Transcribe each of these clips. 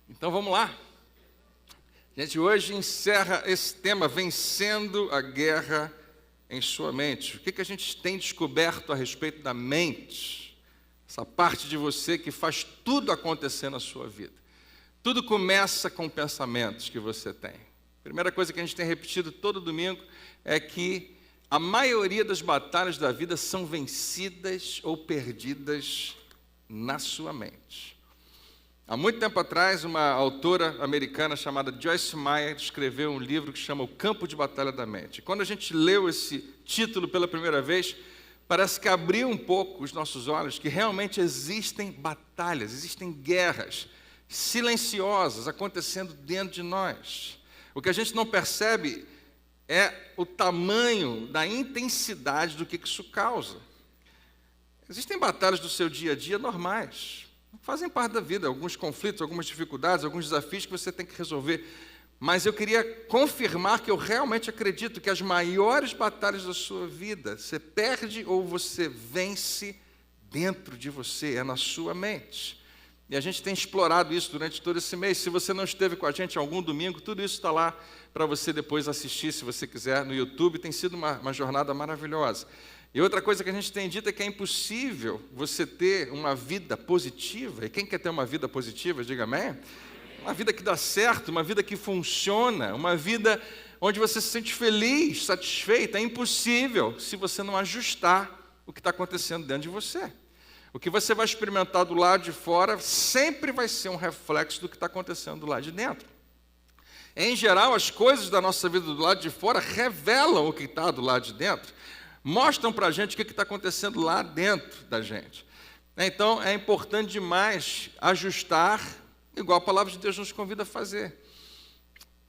Então vamos lá. A gente hoje encerra esse tema, vencendo a guerra em sua mente. O que a gente tem descoberto a respeito da mente? Essa parte de você que faz tudo acontecer na sua vida. Tudo começa com pensamentos que você tem. A primeira coisa que a gente tem repetido todo domingo é que a maioria das batalhas da vida são vencidas ou perdidas na sua mente. Há muito tempo atrás, uma autora americana chamada Joyce Meyer escreveu um livro que chama O Campo de Batalha da Mente. Quando a gente leu esse título pela primeira vez, parece que abriu um pouco os nossos olhos, que realmente existem batalhas, existem guerras silenciosas acontecendo dentro de nós. O que a gente não percebe é o tamanho da intensidade do que isso causa. Existem batalhas do seu dia a dia normais, fazem parte da vida, alguns conflitos, algumas dificuldades, alguns desafios que você tem que resolver. Mas eu queria confirmar que eu realmente acredito que as maiores batalhas da sua vida, você perde ou você vence dentro de você, é na sua mente. E a gente tem explorado isso durante todo esse mês. Se você não esteve com a gente algum domingo, tudo isso está lá para você depois assistir, se você quiser, no YouTube. Tem sido uma jornada maravilhosa. E outra coisa que a gente tem dito é que é impossível você ter uma vida positiva. E quem quer ter uma vida positiva, diga amém. Uma vida que dá certo, uma vida que funciona, uma vida onde você se sente feliz, satisfeito. É impossível se você não ajustar o que está acontecendo dentro de você. O que você vai experimentar do lado de fora sempre vai ser um reflexo do que está acontecendo do lado de dentro. Em geral, as coisas da nossa vida do lado de fora revelam o que está do lado de dentro. Mostram para a gente o que está acontecendo lá dentro da gente. Então, é importante demais ajustar, igual a palavra de Deus nos convida a fazer.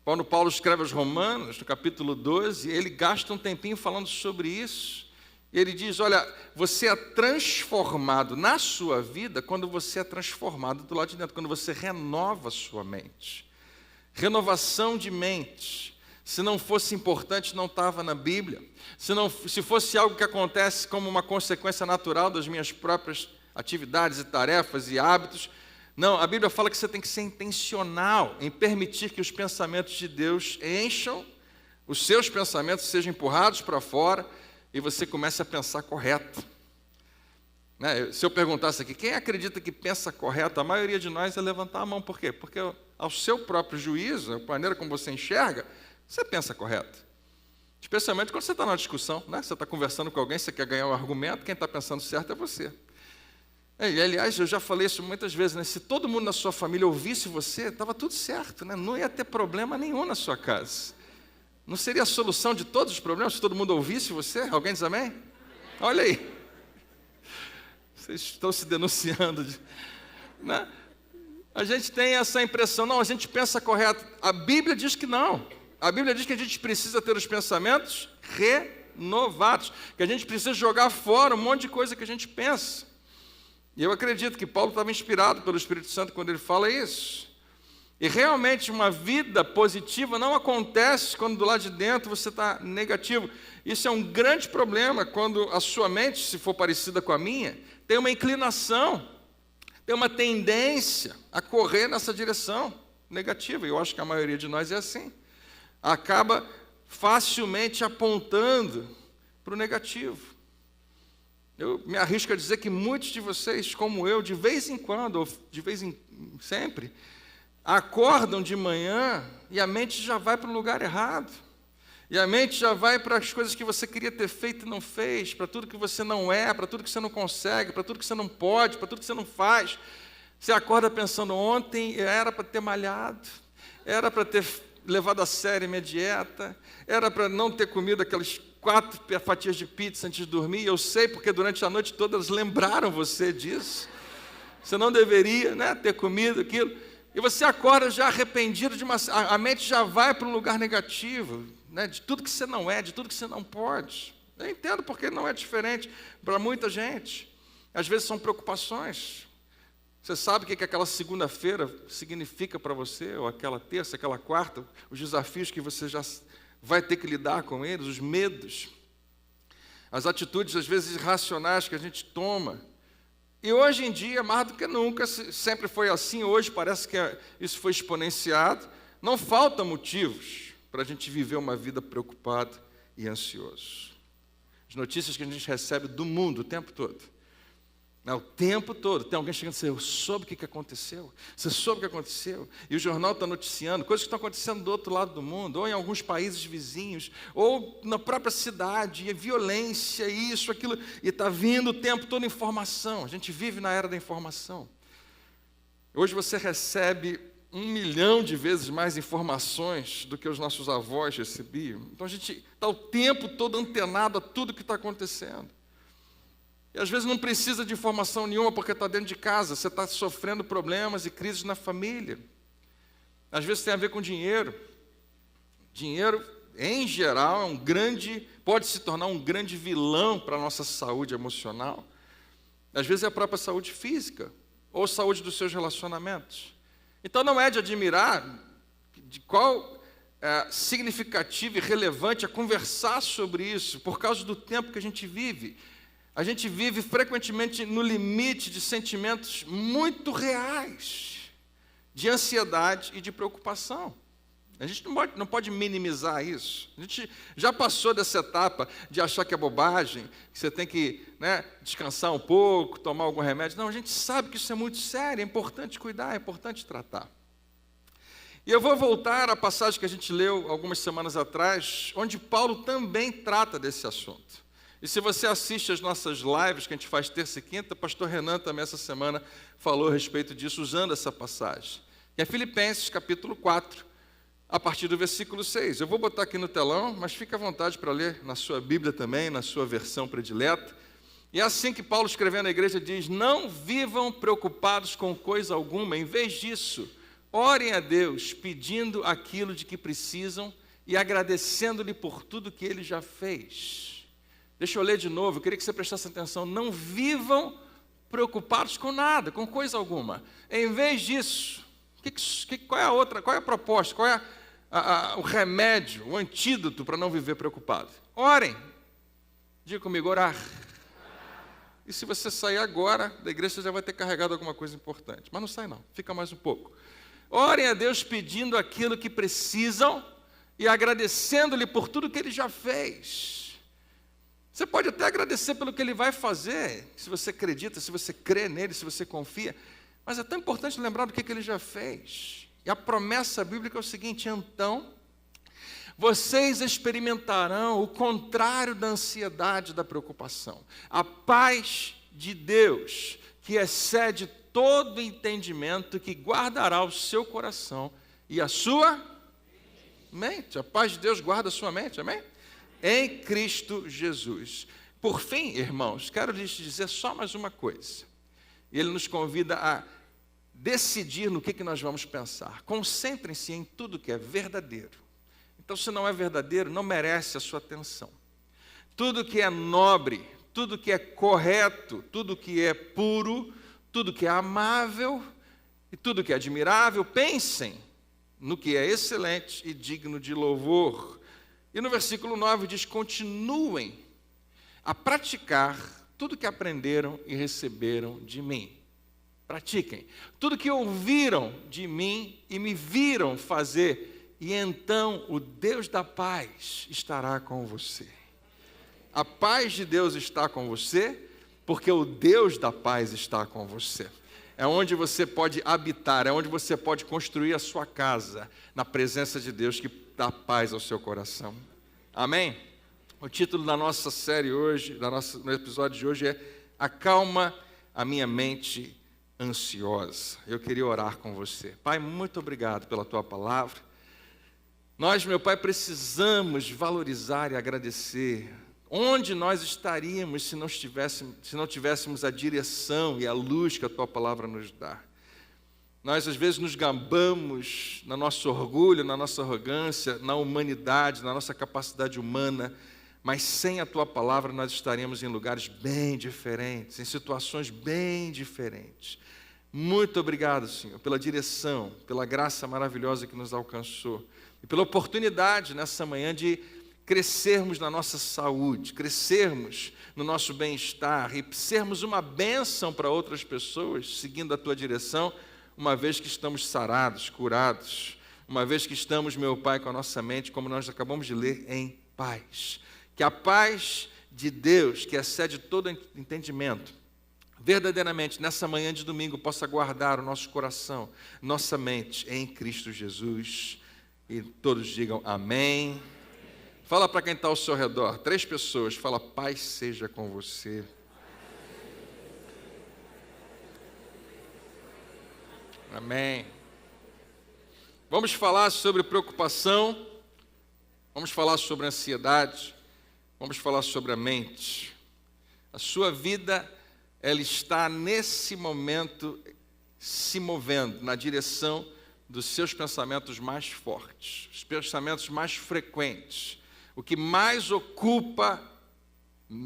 Quando Paulo escreve aos Romanos, no capítulo 12, ele gasta um tempinho falando sobre isso. Ele diz, olha, você é transformado na sua vida quando você é transformado do lado de dentro, quando você renova a sua mente. Renovação de mente. Se não fosse importante, não estava na Bíblia. Se fosse algo que acontece como uma consequência natural das minhas próprias atividades e tarefas e hábitos, não, a Bíblia fala que você tem que ser intencional em permitir que os pensamentos de Deus encham, os seus pensamentos sejam empurrados para fora e você comece a pensar correto. Se eu perguntasse aqui, quem acredita que pensa correto? A maioria de nós ia levantar a mão. Por quê? Porque ao seu próprio juízo, a maneira como você enxerga, você pensa correto. Especialmente quando você está numa discussão, você está conversando com alguém, você quer ganhar um argumento, quem está pensando certo é você. E, aliás, eu já falei isso muitas vezes, se todo mundo na sua família ouvisse você, estava tudo certo, não ia ter problema nenhum na sua casa. Não seria a solução de todos os problemas se todo mundo ouvisse você? Alguém diz amém? Olha aí. Vocês estão se denunciando. A gente tem essa impressão, não, a gente pensa correto. A Bíblia diz que não. A Bíblia diz que a gente precisa ter os pensamentos renovados, que a gente precisa jogar fora um monte de coisa que a gente pensa. E eu acredito que Paulo estava inspirado pelo Espírito Santo quando ele fala isso. E realmente uma vida positiva não acontece quando do lado de dentro você está negativo. Isso é um grande problema quando a sua mente, se for parecida com a minha, tem uma inclinação, tem uma tendência a correr nessa direção negativa. E eu acho que a maioria de nós é assim. Acaba facilmente apontando para o negativo. Eu me arrisco a dizer que muitos de vocês, como eu, de vez em quando, ou de vez em sempre, acordam de manhã e a mente já vai para o lugar errado. E a mente já vai para as coisas que você queria ter feito e não fez, para tudo que você não é, para tudo que você não consegue, para tudo que você não pode, para tudo que você não faz. Você acorda pensando, ontem era para ter malhado, era para ter levado a sério minha dieta, era para não ter comido aquelas 4 fatias de pizza antes de dormir. Eu sei porque durante a noite toda elas lembraram você disso. Você não deveria ter comido aquilo. E você acorda já arrependido, a mente já vai para um lugar negativo, de tudo que você não é, de tudo que você não pode. Eu entendo porque não é diferente para muita gente. Às vezes são preocupações. Você sabe o que aquela segunda-feira significa para você, ou aquela terça, aquela quarta, os desafios que você já vai ter que lidar com eles, os medos, as atitudes às vezes irracionais que a gente toma E hoje em dia, mais do que nunca, sempre foi assim, hoje parece que isso foi exponenciado. Não faltam motivos para a gente viver uma vida preocupada e ansioso. As notícias que a gente recebe do mundo o tempo todo. O tempo todo, tem alguém chegando e dizendo, eu soube o que aconteceu, você soube o que aconteceu, e o jornal está noticiando coisas que estão acontecendo do outro lado do mundo, ou em alguns países vizinhos, ou na própria cidade, e a violência, isso, aquilo, e está vindo o tempo todo informação, a gente vive na era da informação. Hoje você recebe 1 milhão de vezes mais informações do que os nossos avós recebiam, então a gente está o tempo todo antenado a tudo que está acontecendo. E às vezes não precisa de informação nenhuma porque está dentro de casa, você está sofrendo problemas e crises na família. Às vezes tem a ver com dinheiro. Dinheiro, em geral, pode se tornar um grande vilão para a nossa saúde emocional. Às vezes é a própria saúde física, ou saúde dos seus relacionamentos. Então não é de admirar de qual significativo e relevante é conversar sobre isso, por causa do tempo que a gente vive. A gente vive frequentemente no limite de sentimentos muito reais, de ansiedade e de preocupação. A gente não pode minimizar isso. A gente já passou dessa etapa de achar que é bobagem, que você tem que descansar um pouco, tomar algum remédio. Não, a gente sabe que isso é muito sério, é importante cuidar, é importante tratar. E eu vou voltar à passagem que a gente leu algumas semanas atrás, onde Paulo também trata desse assunto. E se você assiste as nossas lives, que a gente faz terça e quinta, o pastor Renan também essa semana falou a respeito disso, usando essa passagem. Que é Filipenses, capítulo 4, a partir do versículo 6. Eu vou botar aqui no telão, mas fique à vontade para ler na sua Bíblia também, na sua versão predileta. E é assim que Paulo, escrevendo à igreja, diz, não vivam preocupados com coisa alguma, em vez disso, orem a Deus, pedindo aquilo de que precisam e agradecendo-lhe por tudo que Ele já fez. Deixa eu ler de novo, eu queria que você prestasse atenção. Não vivam preocupados com nada, com coisa alguma. Em vez disso, qual é a proposta, qual é o remédio, o antídoto para não viver preocupado? Orem. Diga comigo, orar. E se você sair agora da igreja, você já vai ter carregado alguma coisa importante. Mas não sai não, fica mais um pouco. Orem a Deus pedindo aquilo que precisam e agradecendo-lhe por tudo que Ele já fez. Você pode até agradecer pelo que Ele vai fazer, se você acredita, se você crê nele, se você confia, mas é tão importante lembrar do que Ele já fez. E a promessa bíblica é o seguinte, então, vocês experimentarão o contrário da ansiedade, da preocupação. A paz de Deus, que excede todo entendimento, que guardará o seu coração e a sua mente. A paz de Deus guarda a sua mente, amém? Em Cristo Jesus. Por fim, irmãos, quero lhes dizer só mais uma coisa. Ele nos convida a decidir no que nós vamos pensar. Concentrem-se em tudo que é verdadeiro. Então, se não é verdadeiro, não merece a sua atenção. Tudo que é nobre, tudo que é correto, tudo que é puro, tudo que é amável e tudo que é admirável, pensem no que é excelente e digno de louvor. E no versículo 9 diz, continuem a praticar tudo que aprenderam e receberam de mim. Pratiquem. Tudo que ouviram de mim e me viram fazer, e então o Deus da paz estará com você. A paz de Deus está com você, porque o Deus da paz está com você. É onde você pode habitar, é onde você pode construir a sua casa, na presença de Deus que dá paz ao seu coração. Amém? O título da nossa série hoje, no episódio de hoje é Acalma a minha mente ansiosa. Eu queria orar com você. Pai, muito obrigado pela tua palavra. Nós, meu Pai, precisamos valorizar e agradecer. Onde nós estaríamos se não tivéssemos a direção e a luz que a tua palavra nos dá? Nós, às vezes, nos gabamos no nosso orgulho, na nossa arrogância, na humanidade, na nossa capacidade humana, mas sem a tua palavra nós estaríamos em lugares bem diferentes, em situações bem diferentes. Muito obrigado, Senhor, pela direção, pela graça maravilhosa que nos alcançou e pela oportunidade nessa manhã de crescermos na nossa saúde, crescermos no nosso bem-estar e sermos uma bênção para outras pessoas, seguindo a tua direção, uma vez que estamos sarados, curados, uma vez que estamos, meu Pai, com a nossa mente, como nós acabamos de ler, em paz. Que a paz de Deus, que excede todo entendimento, verdadeiramente, nessa manhã de domingo, possa guardar o nosso coração, nossa mente em Cristo Jesus. E todos digam amém. Fala para quem está ao seu redor, 3 pessoas, fala, paz seja com você. Amém. Vamos falar sobre preocupação, vamos falar sobre ansiedade, vamos falar sobre a mente. A sua vida, ela está nesse momento se movendo na direção dos seus pensamentos mais fortes, os pensamentos mais frequentes. O que mais ocupa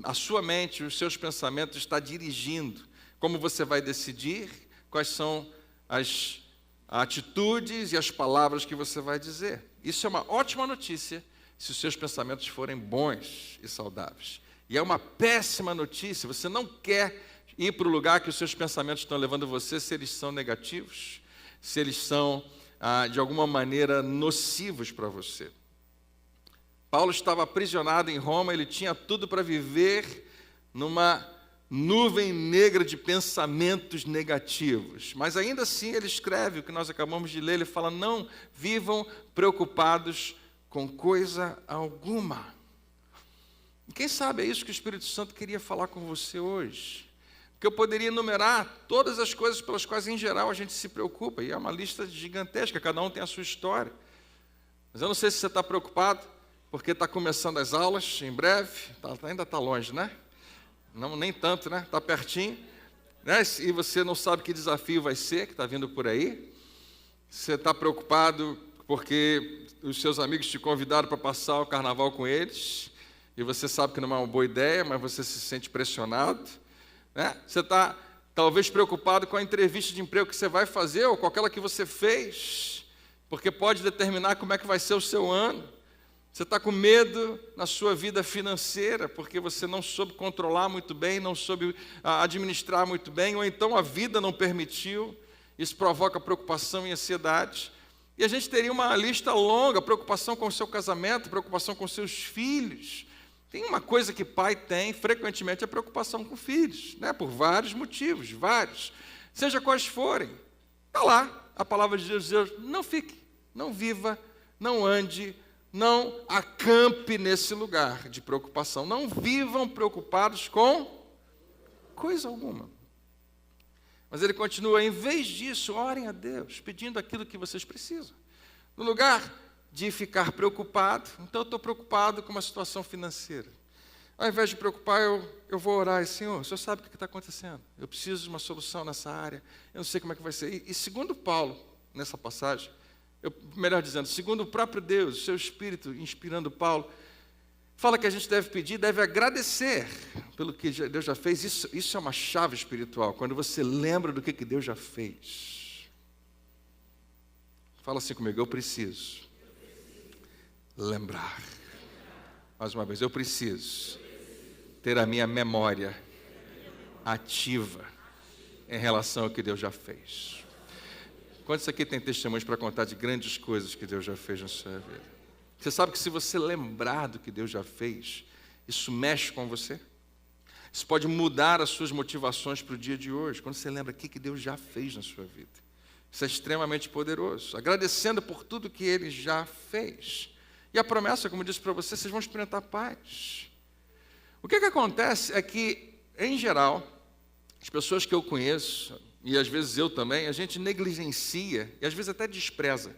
a sua mente, os seus pensamentos, está dirigindo. Como você vai decidir, quais são as atitudes e as palavras que você vai dizer. Isso é uma ótima notícia se os seus pensamentos forem bons e saudáveis. E é uma péssima notícia, você não quer ir para o lugar que os seus pensamentos estão levando você se eles são negativos, se eles são, de alguma maneira, nocivos para você. Paulo estava aprisionado em Roma, ele tinha tudo para viver numa nuvem negra de pensamentos negativos. Mas ainda assim ele escreve o que nós acabamos de ler, ele fala, não vivam preocupados com coisa alguma. E quem sabe é isso que o Espírito Santo queria falar com você hoje. Porque eu poderia enumerar todas as coisas pelas quais em geral a gente se preocupa, e é uma lista gigantesca, cada um tem a sua história. Mas eu não sei se você está preocupado, porque está começando as aulas em breve, ainda está longe, né? Não, nem tanto, né? Está pertinho, né? E você não sabe que desafio vai ser, que está vindo por aí. Você está preocupado porque os seus amigos te convidaram para passar o carnaval com eles, e você sabe que não é uma boa ideia, mas você se sente pressionado, né? Você está talvez preocupado com a entrevista de emprego que você vai fazer, ou com aquela que você fez, porque pode determinar como é que vai ser o seu ano. Você está com medo na sua vida financeira, porque você não soube controlar muito bem, não soube administrar muito bem, ou então a vida não permitiu. Isso provoca preocupação e ansiedade. E a gente teria uma lista longa, preocupação com o seu casamento, preocupação com seus filhos. Tem uma coisa que pai tem, frequentemente, é preocupação com filhos, né? Por vários motivos, vários. Seja quais forem. Está lá, a palavra de Deus diz, não fique, não viva, não ande, não acampe nesse lugar de preocupação. Não vivam preocupados com coisa alguma. Mas ele continua, em vez disso, orem a Deus, pedindo aquilo que vocês precisam. No lugar de ficar preocupado, então eu estou preocupado com uma situação financeira. Ao invés de preocupar, eu vou orar, Senhor, o Senhor sabe o que está acontecendo. Eu preciso de uma solução nessa área, eu não sei como é que vai ser. E segundo Paulo, nessa passagem, melhor dizendo, segundo o próprio Deus, o seu Espírito inspirando Paulo, fala que a gente deve pedir, deve agradecer pelo que Deus já fez. Isso é uma chave espiritual, quando você lembra do que Deus já fez. Fala assim comigo, eu preciso lembrar. Mais uma vez, eu preciso ter a minha memória ativa em relação ao que Deus já fez. Quantos aqui tem testemunhos para contar de grandes coisas que Deus já fez na sua vida? Você sabe que se você lembrar do que Deus já fez, isso mexe com você? Isso pode mudar as suas motivações para o dia de hoje, quando você lembra o que Deus já fez na sua vida. Isso é extremamente poderoso. Agradecendo por tudo que Ele já fez. E a promessa, como eu disse para vocês vão experimentar paz. O que acontece é que, em geral, as pessoas que eu conheço, e às vezes eu também, a gente negligencia e às vezes até despreza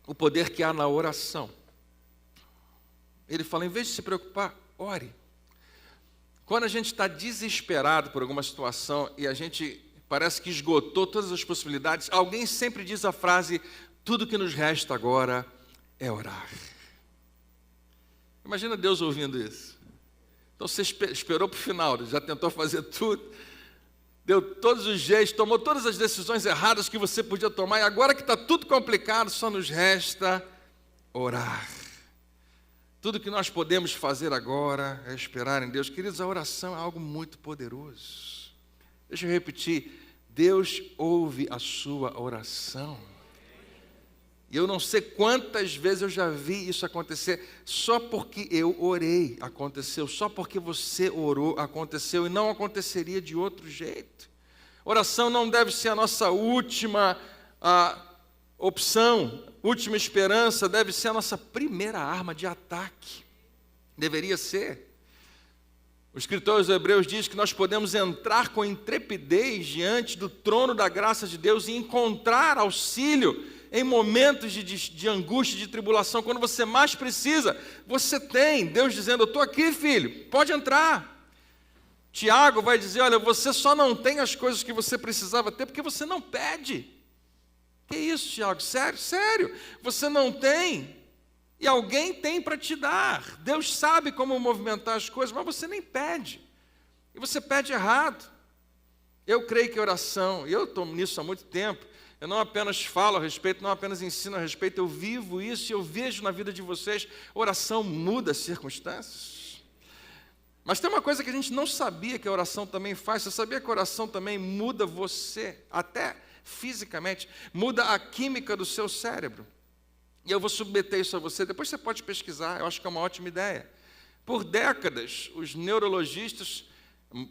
o poder que há na oração. Ele fala, em vez de se preocupar, ore. Quando a gente está desesperado por alguma situação e a gente parece que esgotou todas as possibilidades, alguém sempre diz a frase, tudo que nos resta agora é orar. Imagina Deus ouvindo isso. Então você esperou para o final, já tentou fazer tudo, deu todos os jeitos, tomou todas as decisões erradas que você podia tomar, e agora que está tudo complicado, só nos resta orar. Tudo que nós podemos fazer agora é esperar em Deus. Queridos, a oração é algo muito poderoso. Deixa eu repetir, Deus ouve a sua oração. E eu não sei quantas vezes eu já vi isso acontecer, só porque eu orei, aconteceu, só porque você orou, aconteceu, e não aconteceria de outro jeito. Oração não deve ser a nossa última opção, última esperança, deve ser a nossa primeira arma de ataque. Deveria ser. O escritor aos Hebreus diz que nós podemos entrar com intrepidez diante do trono da graça de Deus e encontrar auxílio em momentos de angústia, de tribulação, quando você mais precisa, você tem. Deus dizendo, eu estou aqui, filho, pode entrar. Tiago vai dizer, olha, você só não tem as coisas que você precisava ter porque você não pede. Que isso, Tiago? Sério? Sério? Você não tem e alguém tem para te dar. Deus sabe como movimentar as coisas, mas você nem pede. E você pede errado. Eu creio que oração, e eu estou nisso há muito tempo, eu não apenas falo a respeito, não apenas ensino a respeito, eu vivo isso e eu vejo na vida de vocês, oração muda as circunstâncias. Mas tem uma coisa que a gente não sabia que a oração também faz. Você sabia que a oração também muda você, até fisicamente, muda a química do seu cérebro. E eu vou submeter isso a você, depois você pode pesquisar, eu acho que é uma ótima ideia. Por décadas, os neurologistas,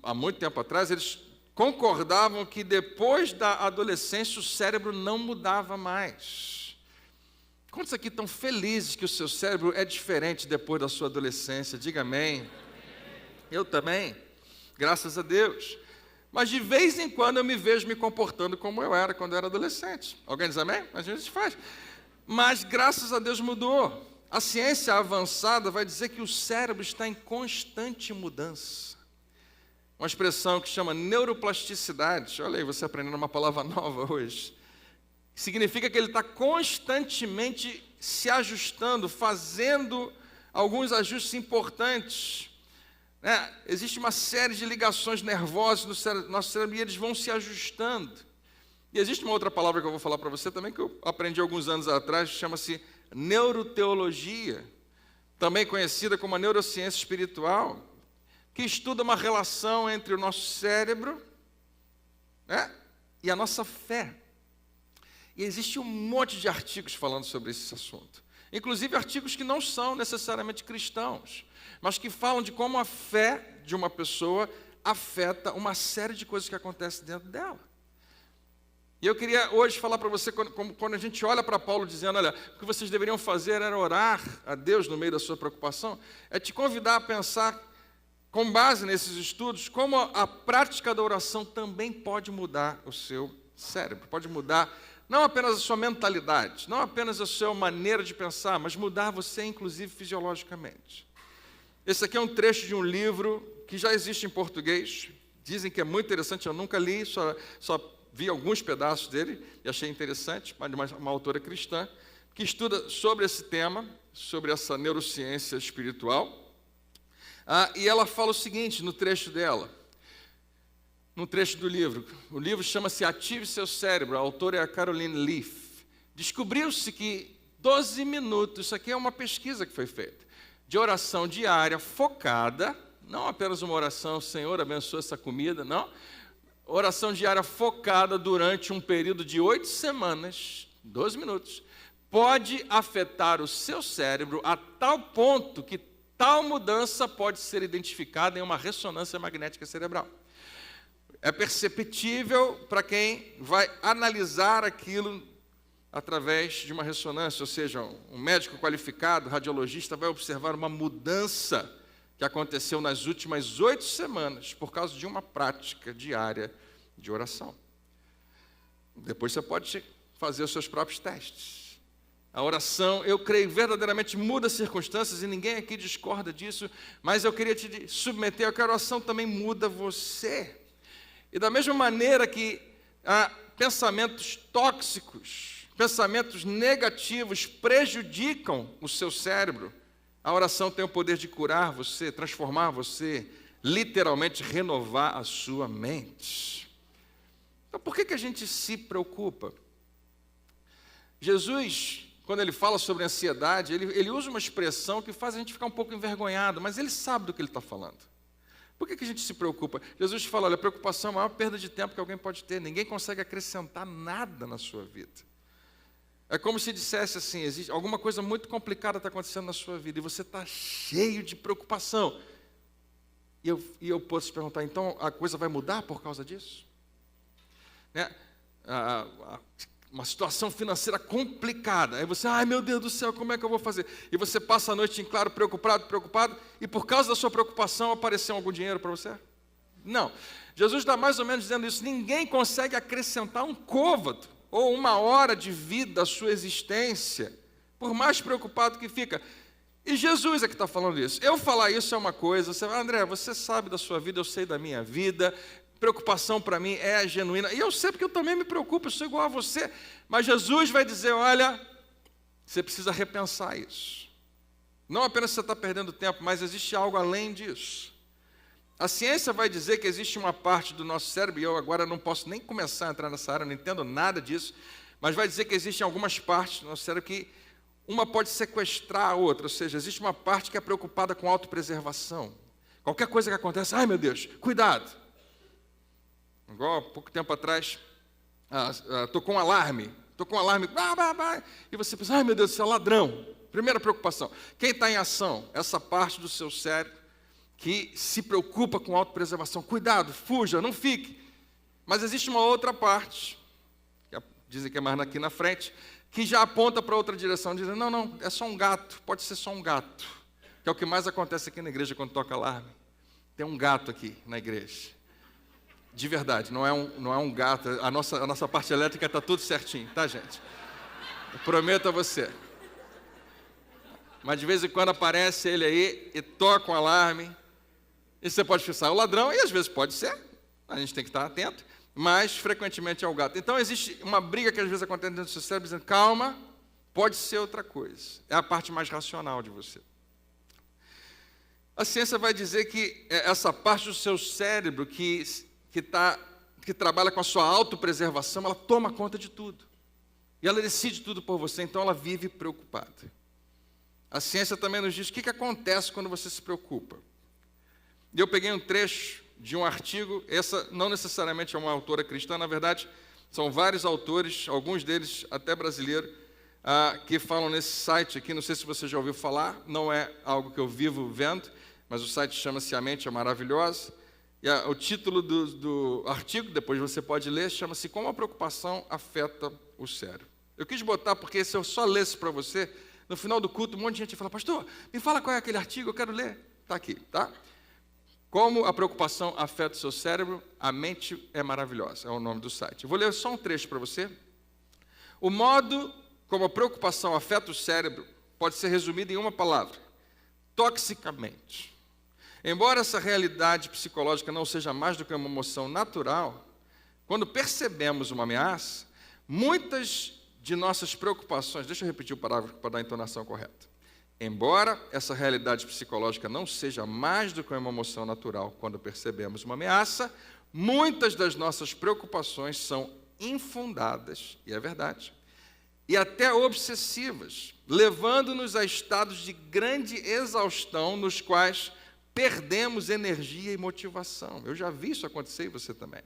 há muito tempo atrás, eles concordavam que depois da adolescência o cérebro não mudava mais. Quantos aqui estão felizes que o seu cérebro é diferente depois da sua adolescência? Diga amém. Eu também, graças a Deus. Mas de vez em quando eu me vejo me comportando como eu era quando eu era adolescente. Alguém diz amém? A gente faz. Mas graças a Deus mudou. A ciência avançada vai dizer que o cérebro está em constante mudança. Uma expressão que chama neuroplasticidade. Olha aí, você aprendendo uma palavra nova hoje. Significa que ele está constantemente se ajustando, fazendo alguns ajustes importantes. Existe uma série de ligações nervosas no nosso cérebro e eles vão se ajustando. E existe uma outra palavra que eu vou falar para você também, que eu aprendi alguns anos atrás, chama-se neuroteologia, também conhecida como a neurociência espiritual, que estuda uma relação entre o nosso cérebro e a nossa fé. E existe um monte de artigos falando sobre esse assunto. Inclusive artigos que não são necessariamente cristãos, mas que falam de como a fé de uma pessoa afeta uma série de coisas que acontecem dentro dela. E eu queria hoje falar para você, quando a gente olha para Paulo dizendo, olha, o que vocês deveriam fazer era orar a Deus no meio da sua preocupação, é te convidar a pensar, com base nesses estudos, como a prática da oração também pode mudar o seu cérebro, pode mudar não apenas a sua mentalidade, não apenas a sua maneira de pensar, mas mudar você, inclusive, fisiologicamente. Esse aqui é um trecho de um livro que já existe em português, dizem que é muito interessante, eu nunca li, só vi alguns pedaços dele e achei interessante, de uma autora cristã, que estuda sobre esse tema, sobre essa neurociência espiritual. E ela fala o seguinte no trecho dela, no trecho do livro. O livro chama-se Ative Seu Cérebro, a autora é a Caroline Leaf. Descobriu-se que 12 minutos, isso aqui é uma pesquisa que foi feita, de oração diária focada, não apenas uma oração, Senhor, abençoa essa comida, não. Oração diária focada durante um período de 8 semanas, 12 minutos, pode afetar o seu cérebro a tal ponto que tal mudança pode ser identificada em uma ressonância magnética cerebral. É perceptível para quem vai analisar aquilo através de uma ressonância, ou seja, um médico qualificado, radiologista, vai observar uma mudança que aconteceu nas últimas 8 semanas por causa de uma prática diária de oração. Depois você pode fazer os seus próprios testes. A oração, eu creio, verdadeiramente muda circunstâncias e ninguém aqui discorda disso, mas eu queria te submeter a que a oração também muda você. E da mesma maneira que pensamentos tóxicos, pensamentos negativos prejudicam o seu cérebro, a oração tem o poder de curar você, transformar você, literalmente renovar a sua mente. Então, por que a gente se preocupa? Jesus quando ele fala sobre ansiedade, ele usa uma expressão que faz a gente ficar um pouco envergonhado, mas ele sabe do que ele está falando. Por que a gente se preocupa? Jesus fala, olha, a preocupação é a maior perda de tempo que alguém pode ter. Ninguém consegue acrescentar nada na sua vida. É como se dissesse assim, existe alguma coisa muito complicada está acontecendo na sua vida e você está cheio de preocupação. E eu posso te perguntar, então a coisa vai mudar por causa disso? Né? Uma situação financeira complicada. Aí você, ai meu Deus do céu, como é que eu vou fazer? E você passa a noite em claro, preocupado, e por causa da sua preocupação apareceu algum dinheiro para você? Não. Jesus está mais ou menos dizendo isso. Ninguém consegue acrescentar um côvado ou uma hora de vida à sua existência, por mais preocupado que fica. E Jesus é que está falando isso. Eu falar isso é uma coisa, você, André, você sabe da sua vida, eu sei da minha vida, preocupação para mim é genuína, e eu sei porque eu também me preocupo, eu sou igual a você, mas Jesus vai dizer, olha, você precisa repensar isso. Não apenas você está perdendo tempo, mas existe algo além disso. A ciência vai dizer que existe uma parte do nosso cérebro, e eu agora não posso nem começar a entrar nessa área, não entendo nada disso, mas vai dizer que existem algumas partes do nosso cérebro que uma pode sequestrar a outra, ou seja, existe uma parte que é preocupada com autopreservação. Qualquer coisa que acontece, ai meu Deus, cuidado. Igual há pouco tempo atrás, tocou um alarme, e você pensa, ai meu Deus do céu, ladrão. Primeira preocupação. Quem está em ação? Essa parte do seu cérebro que se preocupa com autopreservação. Cuidado, fuja, não fique. Mas existe uma outra parte, que dizem que é mais aqui na frente, que já aponta para outra direção, dizendo, não, é só um gato, pode ser só um gato. Que é o que mais acontece aqui na igreja quando toca alarme. Tem um gato aqui na igreja. De verdade, não é um gato, a nossa parte elétrica está tudo certinho, tá, gente? Eu prometo a você. Mas de vez em quando aparece ele aí e toca um alarme, e você pode pensar, é o ladrão, e às vezes pode ser, a gente tem que estar atento, mas frequentemente é o gato. Então existe uma briga que às vezes acontece dentro do seu cérebro, dizendo, calma, pode ser outra coisa. É a parte mais racional de você. A ciência vai dizer que essa parte do seu cérebro que trabalha com a sua autopreservação, ela toma conta de tudo. E ela decide tudo por você, então ela vive preocupada. A ciência também nos diz o que acontece quando você se preocupa. E eu peguei um trecho de um artigo, essa não necessariamente é uma autora cristã, na verdade, são vários autores, alguns deles até brasileiros, que falam nesse site aqui, não sei se você já ouviu falar, não é algo que eu vivo vendo, mas o site chama-se A Mente é Maravilhosa. E o título do artigo, depois você pode ler, chama-se Como a Preocupação Afeta o Cérebro. Eu quis botar, porque se eu só lesse para você, no final do culto, um monte de gente fala, pastor, me fala qual é aquele artigo, eu quero ler. Está aqui, tá? Como a preocupação afeta o seu cérebro, a mente é maravilhosa, é o nome do site. Eu vou ler só um trecho para você. O modo como a preocupação afeta o cérebro pode ser resumido em uma palavra, toxicamente. Embora essa realidade psicológica não seja mais do que uma emoção natural, quando percebemos uma ameaça, muitas de nossas preocupações... Deixa eu repetir o parágrafo para dar a entonação correta. Embora essa realidade psicológica não seja mais do que uma emoção natural quando percebemos uma ameaça, muitas das nossas preocupações são infundadas, e é verdade, e até obsessivas, levando-nos a estados de grande exaustão nos quais perdemos energia e motivação. Eu já vi isso acontecer e você também.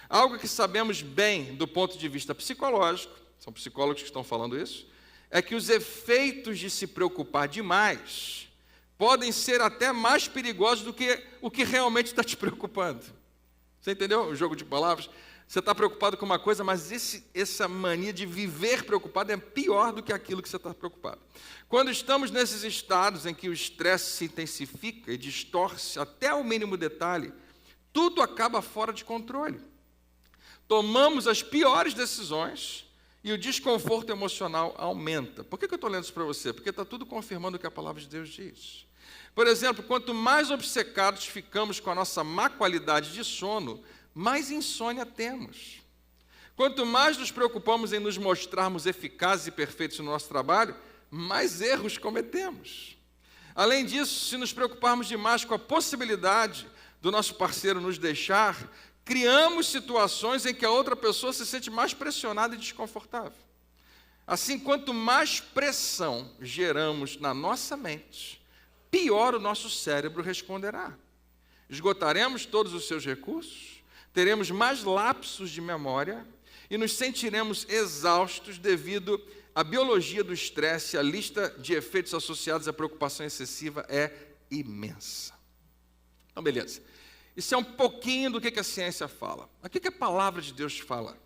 Algo que sabemos bem do ponto de vista psicológico, são psicólogos que estão falando isso, é que os efeitos de se preocupar demais podem ser até mais perigosos do que o que realmente está te preocupando. Você entendeu o jogo de palavras? Você está preocupado com uma coisa, mas essa mania de viver preocupado é pior do que aquilo que você está preocupado. Quando estamos nesses estados em que o estresse se intensifica e distorce até o mínimo detalhe, tudo acaba fora de controle. Tomamos as piores decisões e o desconforto emocional aumenta. Por que eu estou lendo isso para você? Porque está tudo confirmando o que a palavra de Deus diz. Por exemplo, quanto mais obcecados ficamos com a nossa má qualidade de sono, mais insônia temos. Quanto mais nos preocupamos em nos mostrarmos eficazes e perfeitos no nosso trabalho, mais erros cometemos. Além disso, se nos preocuparmos demais com a possibilidade do nosso parceiro nos deixar, criamos situações em que a outra pessoa se sente mais pressionada e desconfortável. Assim, quanto mais pressão geramos na nossa mente, pior o nosso cérebro responderá. Esgotaremos todos os seus recursos, teremos mais lapsos de memória e nos sentiremos exaustos devido à biologia do estresse. A lista de efeitos associados à preocupação excessiva é imensa. Então, beleza. Isso é um pouquinho do que a ciência fala. Mas o que a palavra de Deus fala?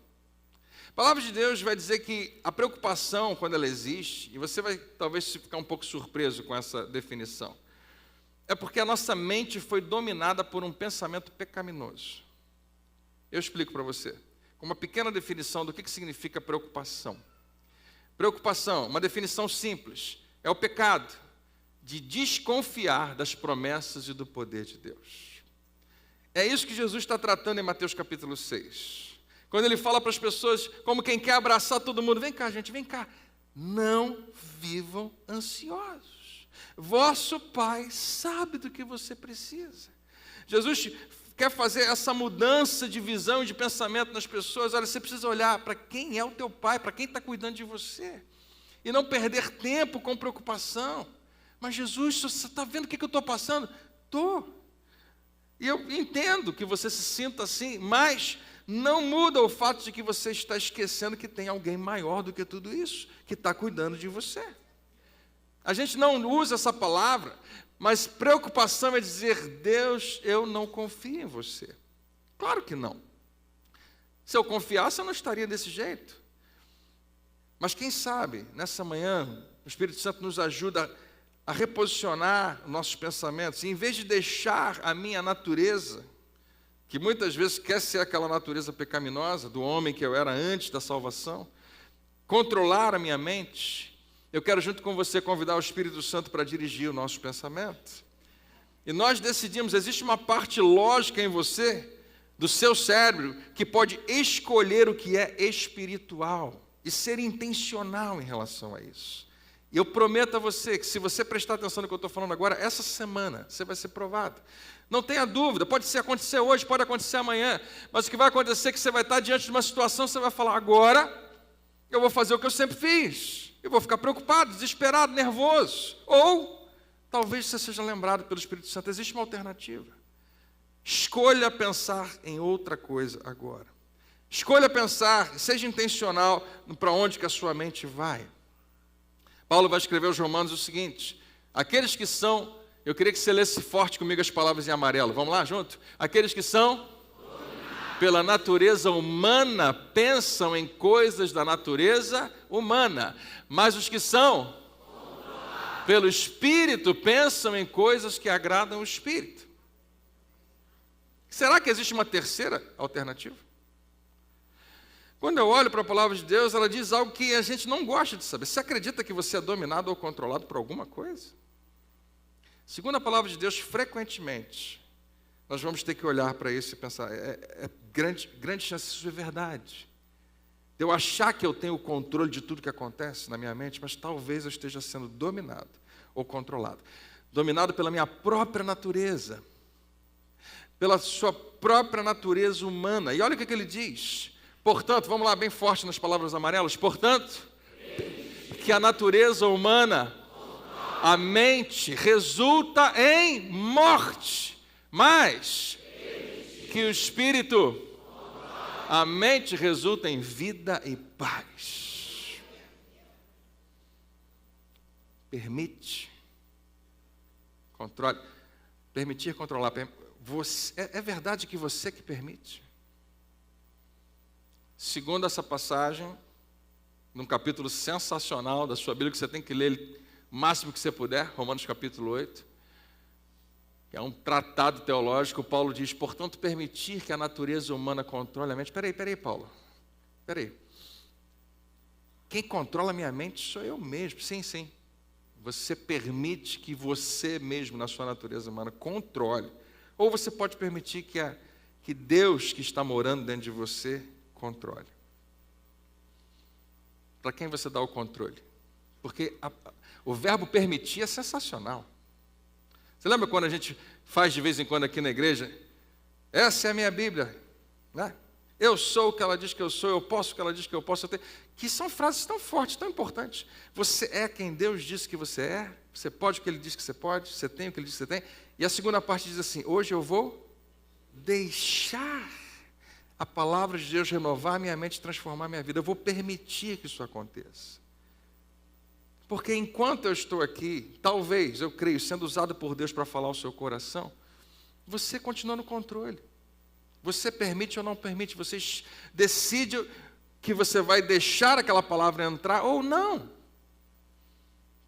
A palavra de Deus vai dizer que a preocupação, quando ela existe, e você vai talvez ficar um pouco surpreso com essa definição, é porque a nossa mente foi dominada por um pensamento pecaminoso. Eu explico para você, com uma pequena definição do que significa preocupação. Preocupação, uma definição simples, é o pecado de desconfiar das promessas e do poder de Deus. É isso que Jesus está tratando em Mateus capítulo 6. Quando ele fala para as pessoas, como quem quer abraçar todo mundo, vem cá, gente, vem cá. Não vivam ansiosos. Vosso Pai sabe do que você precisa. Jesus quer fazer essa mudança de visão e de pensamento nas pessoas. Olha, você precisa olhar para quem é o teu Pai, para quem está cuidando de você. E não perder tempo com preocupação. Mas Jesus, você está vendo o que eu estou passando? Estou. E eu entendo que você se sinta assim, mas não muda o fato de que você está esquecendo que tem alguém maior do que tudo isso, que está cuidando de você. A gente não usa essa palavra, mas preocupação é dizer, Deus, eu não confio em você. Claro que não. Se eu confiasse, eu não estaria desse jeito. Mas quem sabe, nessa manhã, o Espírito Santo nos ajuda a reposicionar nossos pensamentos, e em vez de deixar a minha natureza, que muitas vezes quer ser aquela natureza pecaminosa do homem que eu era antes da salvação, controlar a minha mente, eu quero junto com você convidar o Espírito Santo para dirigir o nosso pensamento. E nós decidimos, existe uma parte lógica em você, do seu cérebro, que pode escolher o que é espiritual e ser intencional em relação a isso. E eu prometo a você que se você prestar atenção no que eu estou falando agora, essa semana você vai ser provado. Não tenha dúvida, pode acontecer hoje, pode acontecer amanhã, mas o que vai acontecer é que você vai estar diante de uma situação, você vai falar, agora eu vou fazer o que eu sempre fiz. Eu vou ficar preocupado, desesperado, nervoso. Ou talvez você seja lembrado pelo Espírito Santo, existe uma alternativa. Escolha pensar em outra coisa agora. Escolha pensar, seja intencional para onde que a sua mente vai. Paulo vai escrever aos Romanos o seguinte, aqueles que são, eu queria que você lesse forte comigo as palavras em amarelo, vamos lá junto? Aqueles que são, pela natureza humana, pensam em coisas da natureza humana, mas os que são, pelo Espírito, pensam em coisas que agradam o Espírito. Será que existe uma terceira alternativa? Quando eu olho para a palavra de Deus, ela diz algo que a gente não gosta de saber. Você acredita que você é dominado ou controlado por alguma coisa? Segundo a palavra de Deus, frequentemente, nós vamos ter que olhar para isso e pensar, grande chance disso é verdade. De eu achar que eu tenho o controle de tudo que acontece na minha mente, mas talvez eu esteja sendo dominado ou controlado. Dominado pela minha própria natureza, pela sua própria natureza humana. E olha o que ele diz. Portanto, vamos lá bem forte nas palavras amarelas, portanto, que a natureza humana, a mente, resulta em morte, mas que o espírito, a mente resulta em vida e paz. Permite, controle, permitir controlar, é verdade que você que permite? Segundo essa passagem, num capítulo sensacional da sua Bíblia, que você tem que ler o máximo que você puder, Romanos capítulo 8, que é um tratado teológico, Paulo diz, portanto, permitir que a natureza humana controle a mente. Peraí, Paulo, peraí. Quem controla a minha mente sou eu mesmo, sim. Você permite que você mesmo, na sua natureza humana, controle. Ou você pode permitir que Deus que está morando dentro de você controle. Para quem você dá o controle? Porque o verbo permitir é sensacional. Você lembra quando a gente faz de vez em quando aqui na igreja? Essa é a minha Bíblia, né? Eu sou o que ela diz que eu sou, eu posso o que ela diz que eu posso, que são frases tão fortes, tão importantes. Você é quem Deus disse que você é, você pode o que Ele diz que você pode, você tem o que Ele diz que você tem. E a segunda parte diz assim, hoje eu vou deixar a palavra de Deus renovar minha mente e transformar minha vida. Eu vou permitir que isso aconteça. Porque enquanto eu estou aqui, talvez, eu creio, sendo usado por Deus para falar ao seu coração, você continua no controle. Você permite ou não permite, você decide que você vai deixar aquela palavra entrar ou não.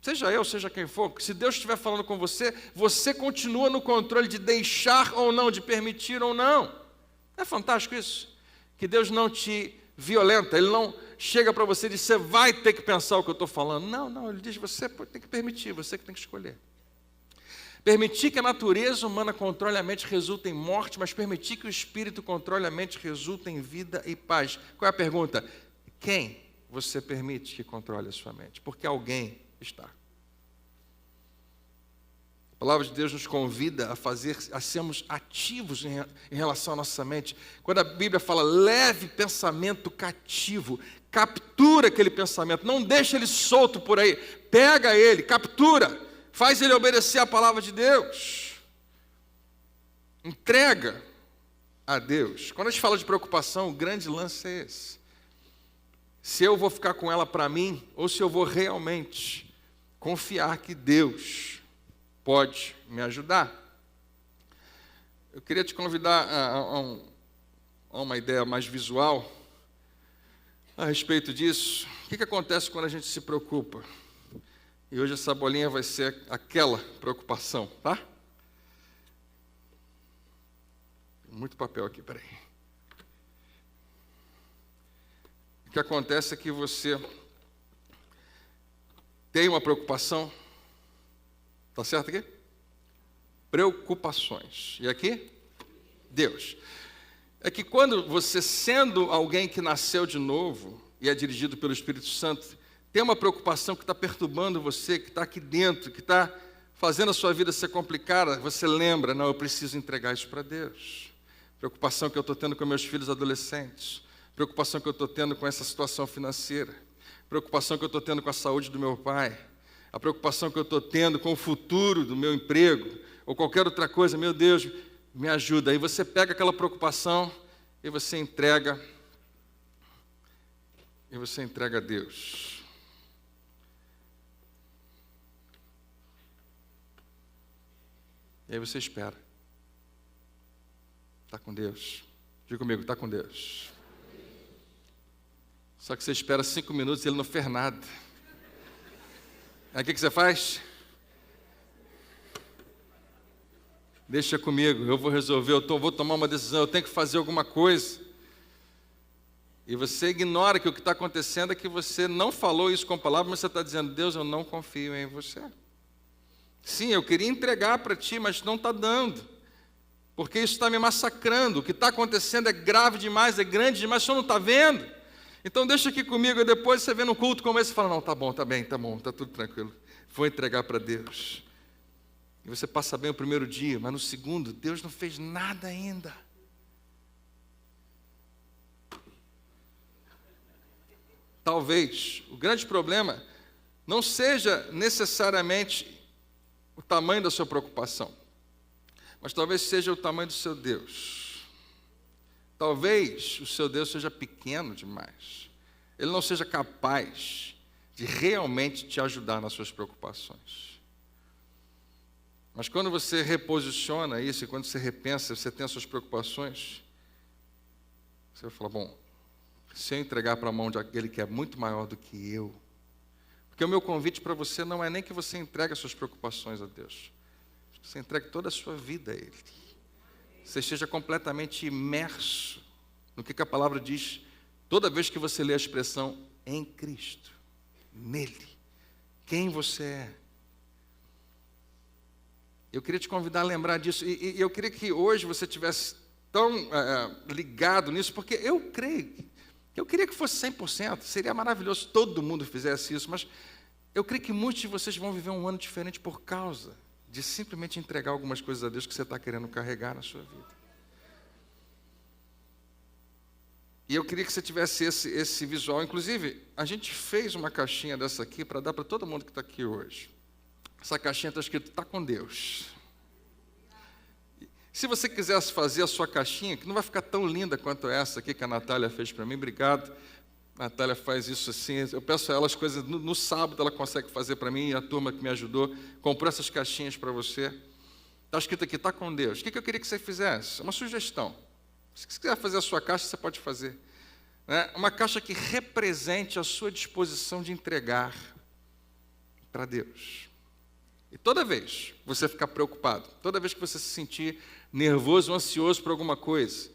Seja eu, seja quem for, se Deus estiver falando com você, você continua no controle de deixar ou não, de permitir ou não. Não é fantástico isso? Que Deus não te violenta, Ele não chega para você e diz, você vai ter que pensar o que eu estou falando. Não, Ele diz, você tem que permitir, você que tem que escolher. Permitir que a natureza humana controle a mente resulta em morte, mas permitir que o Espírito controle a mente resulta em vida e paz. Qual é a pergunta? Quem você permite que controle a sua mente? Porque alguém está. A palavra de Deus nos convida a sermos ativos em relação à nossa mente. Quando a Bíblia fala, leve pensamento cativo, captura aquele pensamento, não deixa ele solto por aí, pega ele, captura. Faz ele obedecer a palavra de Deus. Entrega a Deus. Quando a gente fala de preocupação, o grande lance é esse. Se eu vou ficar com ela para mim, ou se eu vou realmente confiar que Deus pode me ajudar. Eu queria te convidar a uma ideia mais visual a respeito disso. O que acontece quando a gente se preocupa? E hoje essa bolinha vai ser aquela preocupação, tá? Tem muito papel aqui, peraí. O que acontece é que você tem uma preocupação, tá certo aqui? Preocupações. E aqui? Deus. É que quando você, sendo alguém que nasceu de novo e é dirigido pelo Espírito Santo, tem uma preocupação que está perturbando você, que está aqui dentro, que está fazendo a sua vida ser complicada, você lembra, não, eu preciso entregar isso para Deus. Preocupação que eu estou tendo com meus filhos adolescentes, preocupação que eu estou tendo com essa situação financeira, preocupação que eu estou tendo com a saúde do meu pai, a preocupação que eu estou tendo com o futuro do meu emprego, ou qualquer outra coisa, meu Deus, me ajuda. Aí você pega aquela preocupação e você entrega a Deus. E aí você espera. Está com Deus. Diga comigo, está com Deus. Só que você espera 5 minutos e Ele não fez nada. Aí o que você faz? Deixa comigo, eu vou resolver, vou tomar uma decisão, eu tenho que fazer alguma coisa. E você ignora que o que está acontecendo é que você não falou isso com palavras, mas você está dizendo, Deus, eu não confio em você. Sim, eu queria entregar para ti, mas não está dando. Porque isso está me massacrando. O que está acontecendo é grave demais, é grande demais, o senhor não está vendo? Então deixa aqui comigo, e depois você vê num culto como esse e fala, não, tá bom, está tudo tranquilo. Vou entregar para Deus. E você passa bem o primeiro dia, mas no segundo, Deus não fez nada ainda. Talvez o grande problema não seja necessariamente o tamanho da sua preocupação, mas talvez seja o tamanho do seu Deus. Talvez o seu Deus seja pequeno demais. Ele não seja capaz de realmente te ajudar nas suas preocupações. Mas quando você reposiciona isso, e quando você repensa, você tem as suas preocupações, você vai falar, bom, se eu entregar para a mão de aquele que é muito maior do que eu, porque o meu convite para você não é nem que você entregue as suas preocupações a Deus, você entregue toda a sua vida a Ele. Você esteja completamente imerso no que a palavra diz, toda vez que você lê a expressão em Cristo, nele, quem você é. Eu queria te convidar a lembrar disso, e eu queria que hoje você estivesse tão ligado nisso, porque eu queria que fosse 100%, seria maravilhoso se todo mundo fizesse isso, mas eu creio que muitos de vocês vão viver um ano diferente por causa de simplesmente entregar algumas coisas a Deus que você está querendo carregar na sua vida. E eu queria que você tivesse esse visual. Inclusive, a gente fez uma caixinha dessa aqui para dar para todo mundo que está aqui hoje. Essa caixinha está escrito, está com Deus. Se você quisesse fazer a sua caixinha, que não vai ficar tão linda quanto essa aqui que a Natália fez para mim, obrigado. A Natália faz isso assim, eu peço a ela as coisas, no sábado ela consegue fazer para mim, e a turma que me ajudou comprou essas caixinhas para você. Está escrito aqui, está com Deus. O que eu queria que você fizesse? Uma sugestão. Se você quiser fazer a sua caixa, você pode fazer. Uma caixa que represente a sua disposição de entregar para Deus. E toda vez que você ficar preocupado, toda vez que você se sentir nervoso ou ansioso por alguma coisa,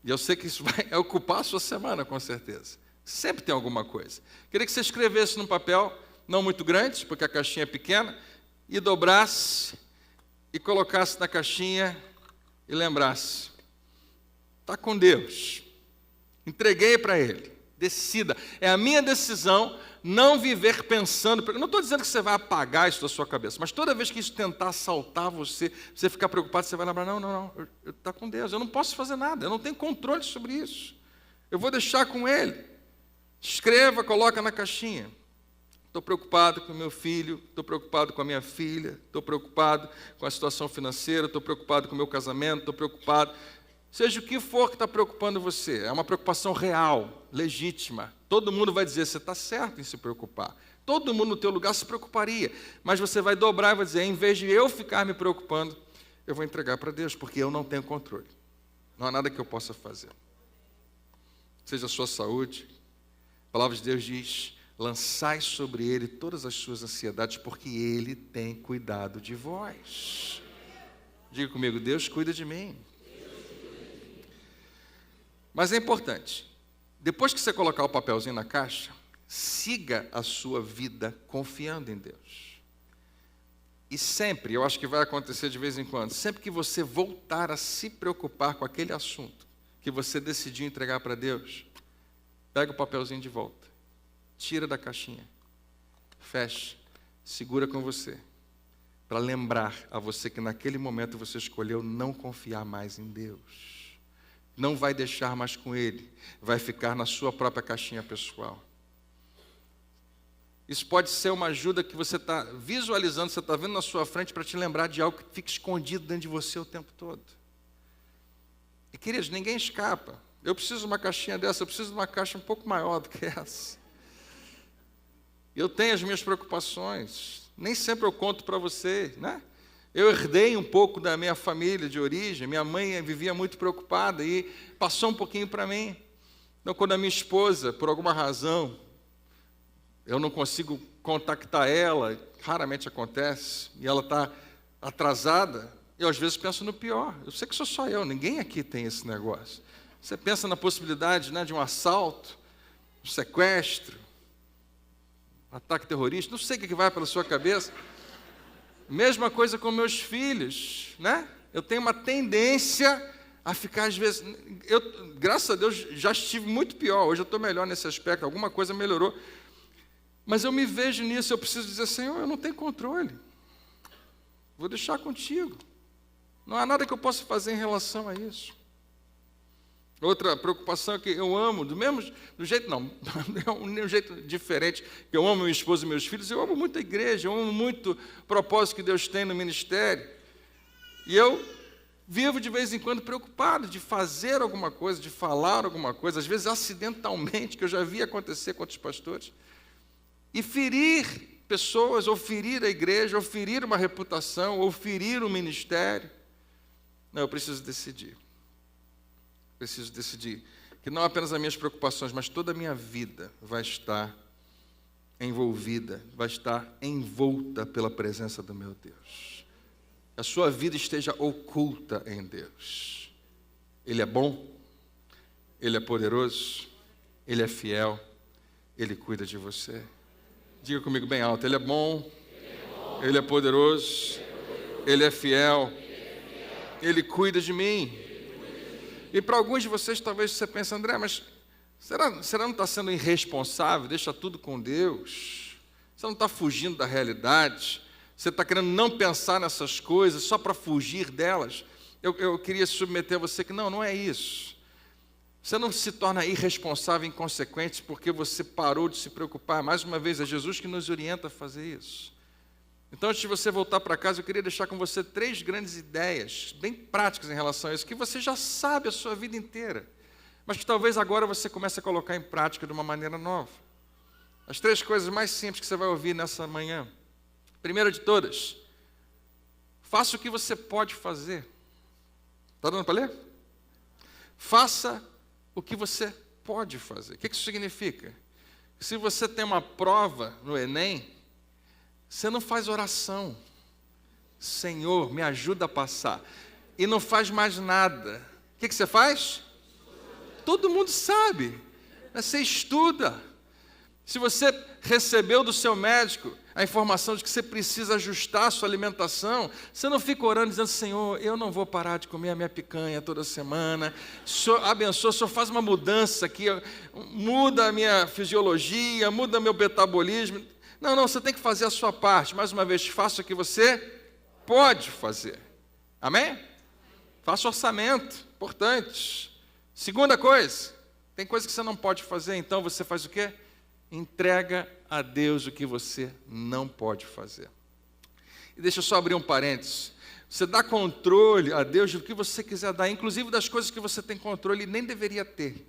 e eu sei que isso vai ocupar a sua semana, com certeza. Sempre tem alguma coisa. Queria que você escrevesse num papel, não muito grande, porque a caixinha é pequena, e dobrasse, e colocasse na caixinha, e lembrasse. Está com Deus. Entreguei para Ele. Decida. É a minha decisão não viver pensando. Não estou dizendo que você vai apagar isso da sua cabeça, mas toda vez que isso tentar assaltar você, você ficar preocupado, você vai lembrar, não, está com Deus, eu não posso fazer nada, eu não tenho controle sobre isso. Eu vou deixar com Ele. Escreva, coloca na caixinha. Estou preocupado com o meu filho, estou preocupado com a minha filha, estou preocupado com a situação financeira, estou preocupado com o meu casamento, estou preocupado. Seja o que for que está preocupando você, é uma preocupação real, legítima. Todo mundo vai dizer, você está certo em se preocupar. Todo mundo no teu lugar se preocuparia, mas você vai dobrar e vai dizer, em vez de eu ficar me preocupando, eu vou entregar para Deus, porque eu não tenho controle. Não há nada que eu possa fazer. Seja a sua saúde, a palavra de Deus diz, lançai sobre Ele todas as suas ansiedades, porque Ele tem cuidado de vós. Diga comigo, Deus cuida de mim. Mas é importante, depois que você colocar o papelzinho na caixa, siga a sua vida confiando em Deus. E sempre, eu acho que vai acontecer de vez em quando, sempre que você voltar a se preocupar com aquele assunto que você decidiu entregar para Deus, pega o papelzinho de volta, tira da caixinha, fecha, segura com você, para lembrar a você que naquele momento você escolheu não confiar mais em Deus. Não vai deixar mais com Ele, vai ficar na sua própria caixinha pessoal. Isso pode ser uma ajuda que você está visualizando, você está vendo na sua frente para te lembrar de algo que fica escondido dentro de você o tempo todo. E queridos, ninguém escapa. Eu preciso de uma caixinha dessa, eu preciso de uma caixa um pouco maior do que essa. Eu tenho as minhas preocupações, nem sempre eu conto para você, né? Eu herdei um pouco da minha família de origem, minha mãe vivia muito preocupada e passou um pouquinho para mim. Então, quando a minha esposa, por alguma razão, eu não consigo contactar ela, raramente acontece, e ela está atrasada, eu às vezes penso no pior. Eu sei que sou só eu, ninguém aqui tem esse negócio. Você pensa na possibilidade, né, de um assalto, um sequestro, um ataque terrorista, não sei o que vai pela sua cabeça. Mesma coisa com meus filhos, né? Eu tenho uma tendência a ficar, às vezes... graças a Deus, já estive muito pior. Hoje eu estou melhor nesse aspecto, alguma coisa melhorou. Mas eu me vejo nisso, eu preciso dizer, Senhor, eu não tenho controle. Vou deixar contigo. Não há nada que eu possa fazer em relação a isso. Outra preocupação é que eu amo, do jeito não, de um jeito diferente, que eu amo minha esposa e meus filhos, eu amo muito a igreja, eu amo muito o propósito que Deus tem no ministério. E eu vivo de vez em quando preocupado de fazer alguma coisa, de falar alguma coisa, às vezes acidentalmente, que eu já vi acontecer com outros pastores, e ferir pessoas, ou ferir a igreja, ou ferir uma reputação, ou ferir um ministério. Não, eu preciso decidir. Preciso decidir que não apenas as minhas preocupações, mas toda a minha vida vai estar envolvida, vai estar envolta pela presença do meu Deus. A sua vida esteja oculta em Deus. Ele é bom, Ele é poderoso, Ele é fiel, Ele cuida de você. Diga comigo bem alto, Ele é bom, Ele é poderoso, Ele é fiel, Ele cuida de mim. E para alguns de vocês, talvez você pense, André, mas será não está sendo irresponsável? Deixa tudo com Deus. Você não está fugindo da realidade? Você está querendo não pensar nessas coisas só para fugir delas? Eu queria submeter a você que não é isso. Você não se torna irresponsável, inconsequente, porque você parou de se preocupar. Mais uma vez, é Jesus que nos orienta a fazer isso. Então, antes de você voltar para casa, eu queria deixar com você 3 grandes ideias, bem práticas em relação a isso, que você já sabe a sua vida inteira, mas que talvez agora você comece a colocar em prática de uma maneira nova. As 3 coisas mais simples que você vai ouvir nessa manhã. Primeira de todas, faça o que você pode fazer. Está dando para ler? Faça o que você pode fazer. O que isso significa? Se você tem uma prova no Enem, você não faz oração. Senhor, me ajuda a passar. E não faz mais nada. O que você faz? Todo mundo sabe. Você estuda. Se você recebeu do seu médico a informação de que você precisa ajustar a sua alimentação, você não fica orando dizendo, Senhor, eu não vou parar de comer a minha picanha toda semana, o Senhor abençoa, o Senhor faz uma mudança aqui, muda a minha fisiologia, muda meu metabolismo. Não, você tem que fazer a sua parte. Mais uma vez, faça o que você pode fazer. Amém? Faça orçamento, importante. Segunda coisa, tem coisa que você não pode fazer, então você faz o quê? Entrega a Deus o que você não pode fazer. E deixa eu só abrir um parênteses. Você dá controle a Deus do que você quiser dar, inclusive das coisas que você tem controle e nem deveria ter.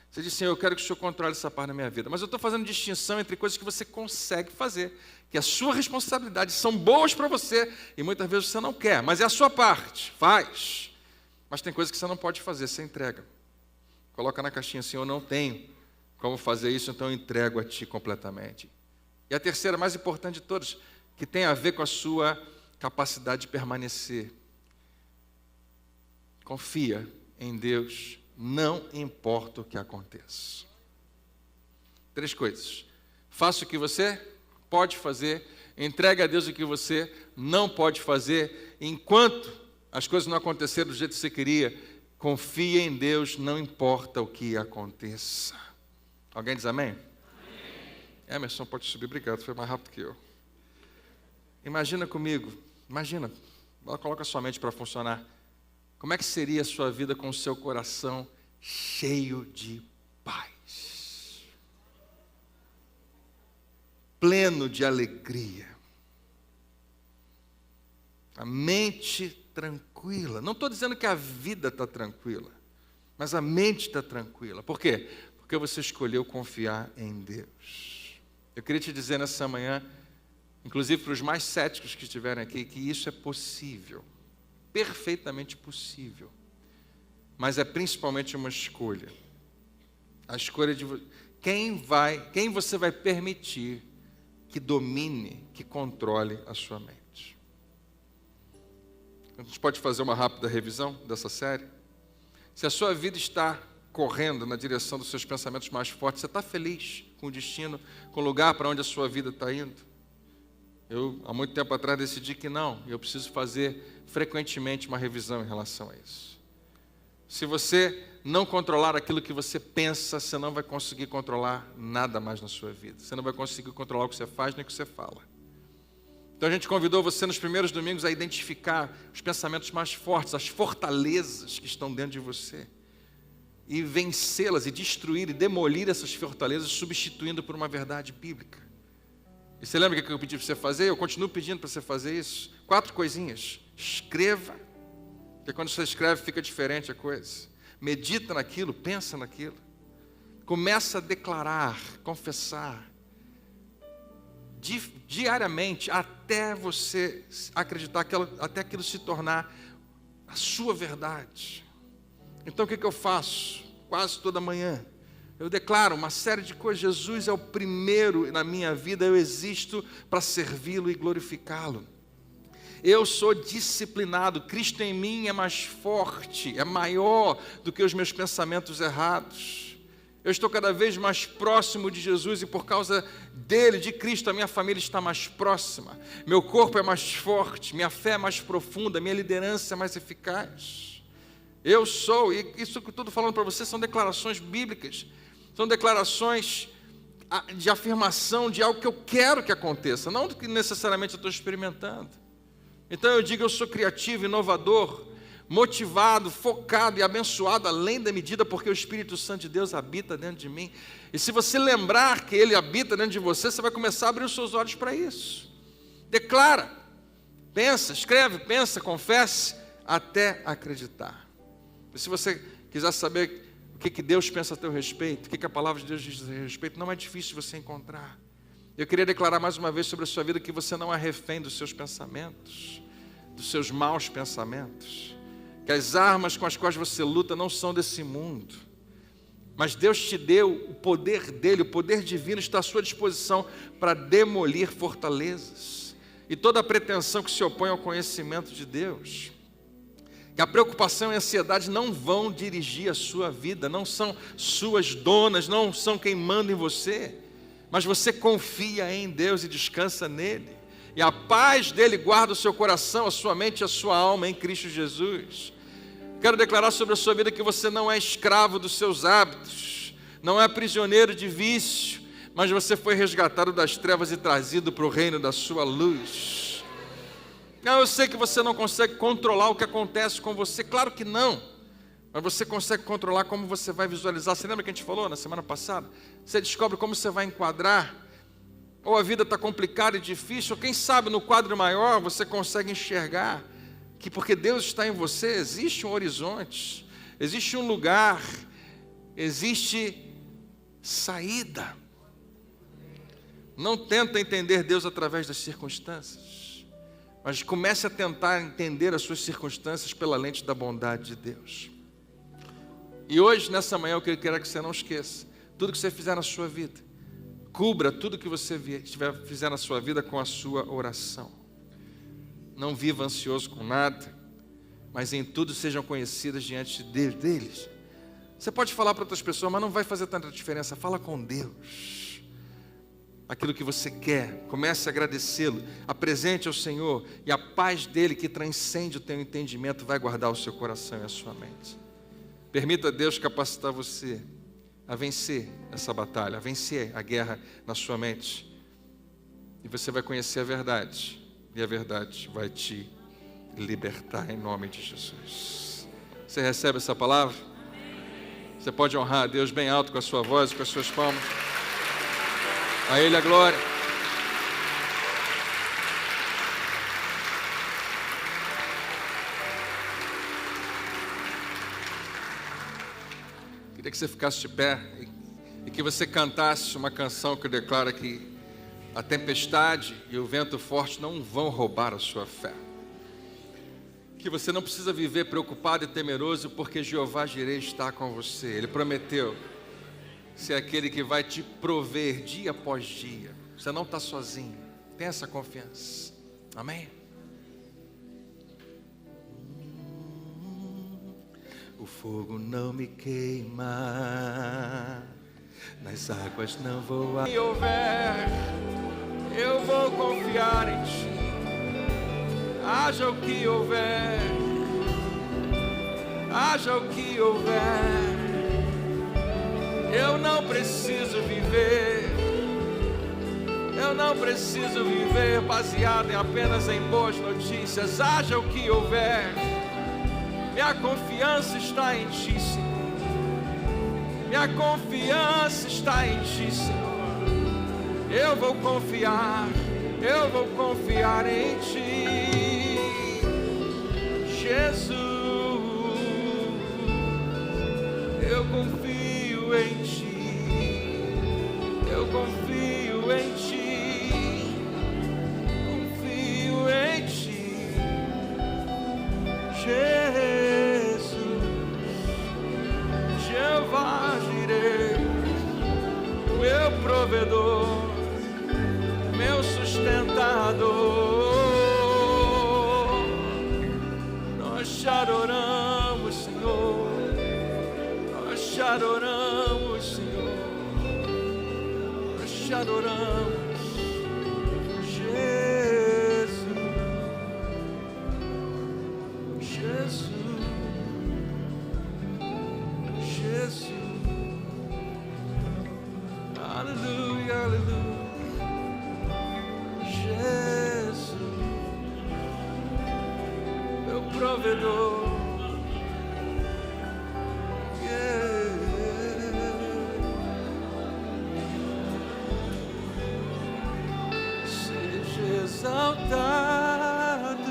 Você diz, Senhor, eu quero que o Senhor controle essa parte da minha vida. Mas eu estou fazendo distinção entre coisas que você consegue fazer, que é a sua responsabilidade, são boas para você, e muitas vezes você não quer, mas é a sua parte, faz. Mas tem coisas que você não pode fazer, você entrega. Coloca na caixinha, Senhor, eu não tenho como fazer isso, então eu entrego a Ti completamente. E a terceira, mais importante de todas, que tem a ver com a sua capacidade de permanecer. Confia em Deus, não importa o que aconteça. 3 coisas. Faça o que você pode fazer, entregue a Deus o que você não pode fazer, enquanto as coisas não acontecerem do jeito que você queria, confia em Deus, não importa o que aconteça. Alguém diz amém? Amém. Emerson, pode subir, obrigado, foi mais rápido que eu. Imagina comigo, coloca a sua mente para funcionar. Como é que seria a sua vida com o seu coração cheio de paz? Pleno de alegria. A mente tranquila. Não estou dizendo que a vida está tranquila, mas a mente está tranquila. Por quê? Porque você escolheu confiar em Deus. Eu queria te dizer nessa manhã, inclusive para os mais céticos que estiverem aqui, que isso é possível, perfeitamente possível, mas é principalmente uma escolha. A escolha de quem você vai permitir que domine, que controle a sua mente. A gente pode fazer uma rápida revisão dessa série? Se a sua vida está correndo na direção dos seus pensamentos mais fortes, você está feliz com o destino, com o lugar para onde a sua vida está indo? Eu, há muito tempo atrás, decidi que não, e eu preciso fazer frequentemente uma revisão em relação a isso. Se você não controlar aquilo que você pensa, você não vai conseguir controlar nada mais na sua vida. Você não vai conseguir controlar o que você faz nem o que você fala. Então a gente convidou você nos primeiros domingos a identificar os pensamentos mais fortes, as fortalezas que estão dentro de você, e vencê-las, e destruir, e demolir essas fortalezas, substituindo por uma verdade bíblica. E você lembra o que eu pedi para você fazer? Eu continuo pedindo para você fazer isso. 4 coisinhas. Escreva, porque quando você escreve fica diferente a coisa. Medita naquilo, pensa naquilo. Começa a declarar, confessar, diariamente, até você acreditar, até aquilo se tornar a sua verdade. Então o que eu faço? Quase toda manhã eu declaro uma série de coisas. Jesus é o primeiro na minha vida, eu existo para servi-lo e glorificá-lo. Eu sou disciplinado, Cristo em mim é mais forte, é maior do que os meus pensamentos errados. Eu estou cada vez mais próximo de Jesus, e por causa dele, de Cristo, a minha família está mais próxima. Meu corpo é mais forte, minha fé é mais profunda, minha liderança é mais eficaz. Eu sou, e isso que eu estou falando para você são declarações bíblicas, são declarações de afirmação de algo que eu quero que aconteça, não do que necessariamente eu estou experimentando. Então eu digo, eu sou criativo, inovador, motivado, focado e abençoado além da medida, porque o Espírito Santo de Deus habita dentro de mim. E se você lembrar que Ele habita dentro de você, você vai começar a abrir os seus olhos para isso. Declara, pensa, escreve, pensa, confesse, até acreditar. E se você quiser saber o que Deus pensa a teu respeito, o que a palavra de Deus diz a teu respeito, não é difícil você encontrar. Eu queria declarar mais uma vez sobre a sua vida que você não é refém dos seus pensamentos, dos seus maus pensamentos, que as armas com as quais você luta não são desse mundo, mas Deus te deu o poder dele, o poder divino está à sua disposição para demolir fortalezas e toda a pretensão que se opõe ao conhecimento de Deus. Que a preocupação e a ansiedade não vão dirigir a sua vida, não são suas donas, não são quem manda em você, mas você confia em Deus e descansa nele, e a paz dele guarda o seu coração, a sua mente e a sua alma em Cristo Jesus. Quero declarar sobre a sua vida que você não é escravo dos seus hábitos, não é prisioneiro de vício, mas você foi resgatado das trevas e trazido para o reino da sua luz. Não, eu sei que você não consegue controlar o que acontece com você, claro que não, mas você consegue controlar como você vai visualizar. Você lembra que a gente falou na semana passada? Você descobre como você vai enquadrar, ou a vida está complicada e difícil, ou quem sabe no quadro maior você consegue enxergar que porque Deus está em você, existe um horizonte, existe um lugar, existe saída. Não tenta entender Deus através das circunstâncias, mas comece a tentar entender as suas circunstâncias pela lente da bondade de Deus. E hoje, nessa manhã, eu quero que você não esqueça, tudo que você fizer na sua vida, cubra tudo que você fizer na sua vida com a sua oração. Não viva ansioso com nada, mas em tudo sejam conhecidas diante deles. Você pode falar para outras pessoas, mas não vai fazer tanta diferença. Fala com Deus aquilo que você quer, comece a agradecê-lo, apresente ao Senhor, e a paz dele que transcende o teu entendimento vai guardar o seu coração e a sua mente. Permita a Deus capacitar você a vencer essa batalha, a vencer a guerra na sua mente, e você vai conhecer a verdade, e a verdade vai te libertar em nome de Jesus. Você recebe essa palavra? Você pode honrar a Deus bem alto com a sua voz e com as suas palmas. A Ele a glória. Queria que você ficasse de pé e que você cantasse uma canção que declara que a tempestade e o vento forte não vão roubar a sua fé. Que você não precisa viver preocupado e temeroso, porque Jeová Jireh está com você. Ele prometeu ser aquele que vai te prover dia após dia. Você não está sozinho. Tenha essa confiança. Amém? O fogo não me queima, nas águas não vou. Se houver, eu vou confiar em ti. Haja o que houver, haja o que houver, eu não preciso viver, eu não preciso viver baseado apenas em boas notícias. Haja o que houver, minha confiança está em ti, Senhor. Minha confiança está em ti, Senhor. Eu vou confiar em ti, Jesus. Eu confio em ti, eu confio em ti, confio em ti, Jesus. Jeová Jireh, meu provedor, meu sustentador. Nós te adoramos, Senhor. Nós te adoramos, Senhor. Nós te adoramos, Jesus. Jesus. Jesus. Aleluia, aleluia. Jesus, meu provedor, exaltado,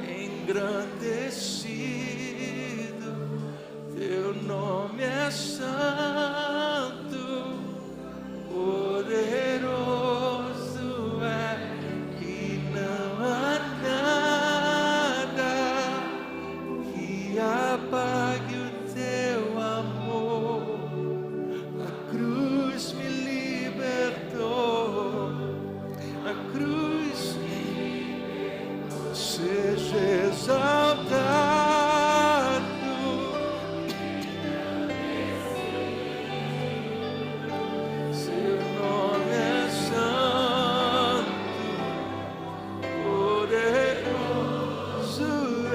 engrandecido, teu nome é santo, poderoso é, que não há nada que apague o teu amor. A cruz me libertou, a cruz seja exaltado, seu nome é santo, poderoso é,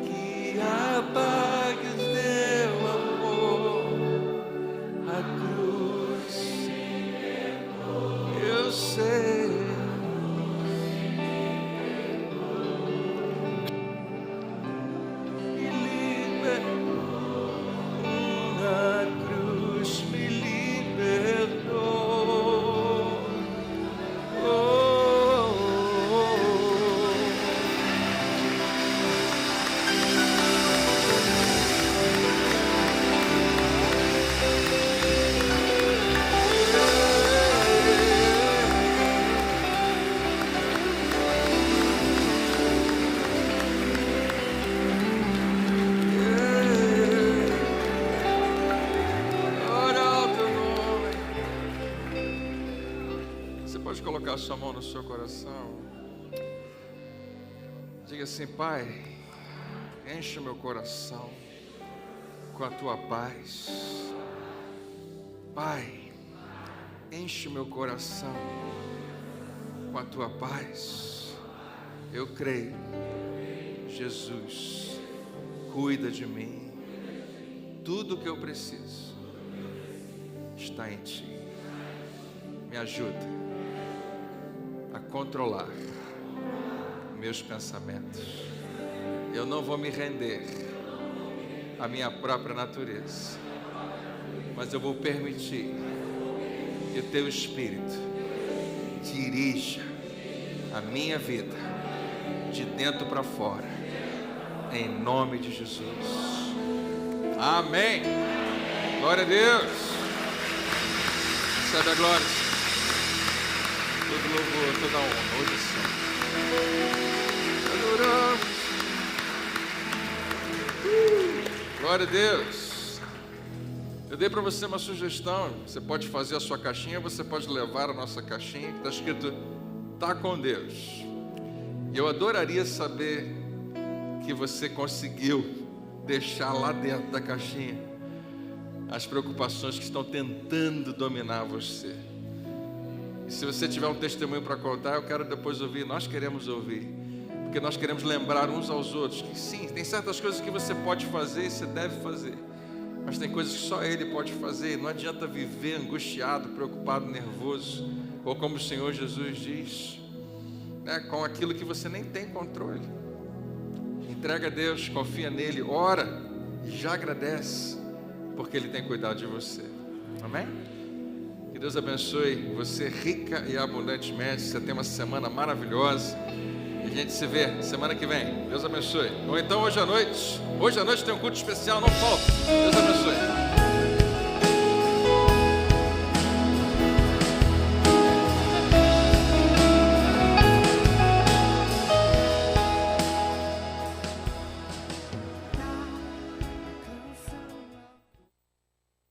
que apague o teu amor. A cruz eu sei, me libertou, a cruz me libertou. Oh, oh, ora ao teu nome. Você pode colocar a sua mão no seu coração. Diga assim: Pai, enche o meu coração com a tua paz. Pai, enche o meu coração com a tua paz. Eu creio, Jesus, cuida de mim. Tudo que eu preciso está em ti. Me ajuda a controlar meus pensamentos. Eu não vou me render à minha própria natureza, mas eu vou permitir que o teu Espírito dirija a minha vida de dentro para fora, em nome de Jesus. Amém. Glória a Deus. Recebe a glória. Todo louvor, toda honra, hoje sim. Adoramos. Glória a Deus. Eu dei para você uma sugestão. Você pode fazer a sua caixinha, você pode levar a nossa caixinha, que está escrito: tá com Deus. E eu adoraria saber que você conseguiu deixar lá dentro da caixinha as preocupações que estão tentando dominar você. E se você tiver um testemunho para contar, eu quero depois ouvir. Nós queremos ouvir, porque nós queremos lembrar uns aos outros que sim, tem certas coisas que você pode fazer e você deve fazer, mas tem coisas que só Ele pode fazer. Não adianta viver angustiado, preocupado, nervoso, ou como o Senhor Jesus diz, né, com aquilo que você nem tem controle. Entrega a Deus, confia nele, ora e já agradece, porque Ele tem cuidado de você. Amém? Que Deus abençoe você rica e abundantemente. Você tem uma semana maravilhosa e a gente se vê semana que vem. Deus abençoe. Ou então hoje à noite tem um culto especial, não falta. Deus abençoe.